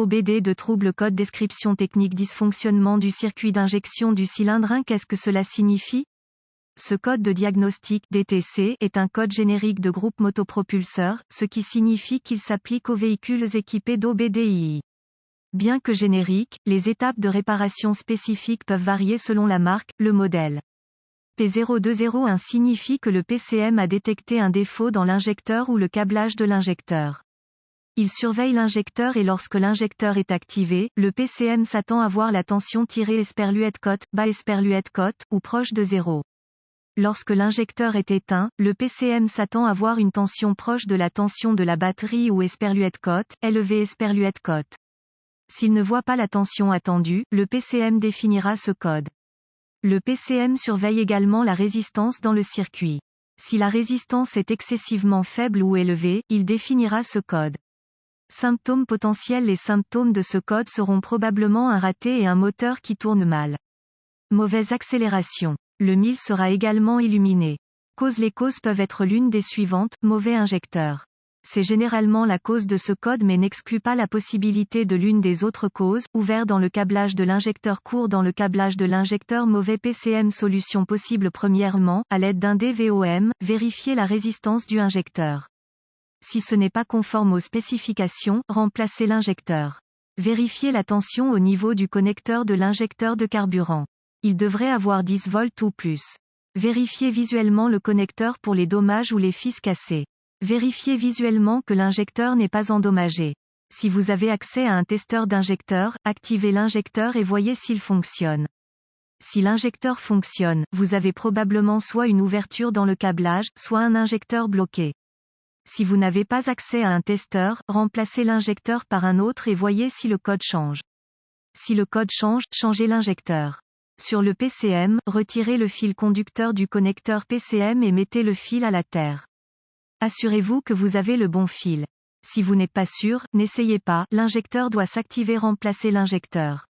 OBD de trouble code description technique dysfonctionnement du circuit d'injection du cylindre 1. Qu'est-ce que cela signifie? Ce code de diagnostic DTC est un code générique de groupe motopropulseur, ce qui signifie qu'il s'applique aux véhicules équipés d'OBDII. Bien que génériques, les étapes de réparation spécifiques peuvent varier selon la marque, le modèle. P0201 signifie que le PCM a détecté un défaut dans l'injecteur ou le câblage de l'injecteur. Il surveille l'injecteur et lorsque l'injecteur est activé, le PCM s'attend à voir la tension esperluette cote, bas esperluette cote, ou proche de 0. Lorsque l'injecteur est éteint, le PCM s'attend à voir une tension proche de la tension de la batterie ou esperluette cote, élevée esperluette cote. S'il ne voit pas la tension attendue, le PCM définira ce code. Le PCM surveille également la résistance dans le circuit. Si la résistance est excessivement faible ou élevée, il définira ce code. Symptômes potentiels. Les symptômes de ce code seront probablement un raté et un moteur qui tourne mal. Mauvaise accélération. Le mille sera également illuminé. Les causes peuvent être l'une des suivantes, mauvais injecteur. C'est généralement la cause de ce code mais n'exclut pas la possibilité de l'une des autres causes, ouvert dans le câblage de l'injecteur court dans le câblage de l'injecteur mauvais PCM. Solution possible. Premièrement, à l'aide d'un DVOM, vérifier la résistance du injecteur. Si ce n'est pas conforme aux spécifications, remplacez l'injecteur. Vérifiez la tension au niveau du connecteur de l'injecteur de carburant. Il devrait avoir 10 volts ou plus. Vérifiez visuellement le connecteur pour les dommages ou les fils cassés. Vérifiez visuellement que l'injecteur n'est pas endommagé. Si vous avez accès à un testeur d'injecteur, activez l'injecteur et voyez s'il fonctionne. Si l'injecteur fonctionne, vous avez probablement soit une ouverture dans le câblage, soit un injecteur bloqué. Si vous n'avez pas accès à un testeur, remplacez l'injecteur par un autre et voyez si le code change. Si le code change, changez l'injecteur. Sur le PCM, retirez le fil conducteur du connecteur PCM et mettez le fil à la terre. Assurez-vous que vous avez le bon fil. Si vous n'êtes pas sûr, n'essayez pas, l'injecteur doit s'activer. Remplacez l'injecteur.